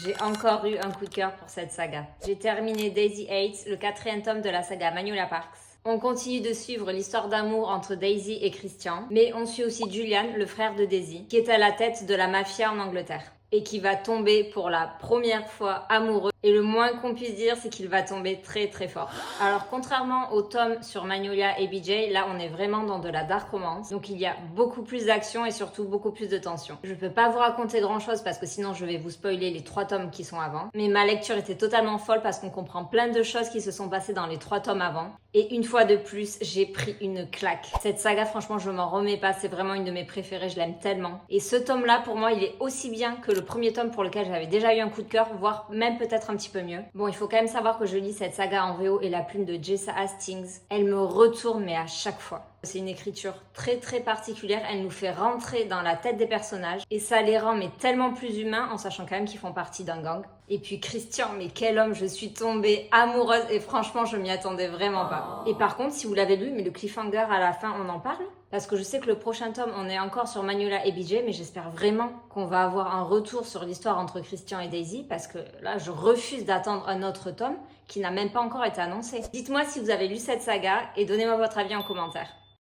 J'ai encore eu un coup de cœur pour cette saga. J'ai terminé Daisy Hates, le 4e tome de la saga Magnolia Parks. On continue de suivre l'histoire d'amour entre Daisy et Christian, mais on suit aussi Julian, le frère de Daisy, qui est à la tête de la mafia en Angleterre et qui va tomber pour la première fois amoureux. Et le moins qu'on puisse dire, c'est qu'il va tomber très très fort. Alors contrairement au tome sur Magnolia et BJ, là on est vraiment dans de la dark romance. Donc il y a beaucoup plus d'action et surtout beaucoup plus de tension. Je peux pas vous raconter grand chose parce que sinon je vais vous spoiler les 3 tomes qui sont avant. Mais ma lecture était totalement folle parce qu'on comprend plein de choses qui se sont passées dans les 3 tomes avant. Et une fois de plus, j'ai pris une claque. Cette saga, franchement, je m'en remets pas. C'est vraiment une de mes préférées. Je l'aime tellement. Et ce tome-là, pour moi, il est aussi bien que le premier tome pour lequel j'avais déjà eu un coup de cœur, voire même peut-être un petit peu mieux. Bon, il faut quand même savoir que je lis cette saga en VO et la plume de Jessa Hastings, elle me retourne, mais à chaque fois. C'est une écriture très très particulière, elle nous fait rentrer dans la tête des personnages et ça les rend mais tellement plus humains en sachant quand même qu'ils font partie d'un gang. Et puis Christian, mais quel homme, je suis tombée amoureuse et franchement je m'y attendais vraiment pas. Et par contre, si vous l'avez lu, mais le cliffhanger à la fin, on en parle? Parce que je sais que le prochain tome, on est encore sur Magnolia et BJ, mais j'espère vraiment qu'on va avoir un retour sur l'histoire entre Christian et Daisy, parce que là, je refuse d'attendre un autre tome qui n'a même pas encore été annoncé. Dites-moi si vous avez lu cette saga et donnez-moi votre avis en commentaire.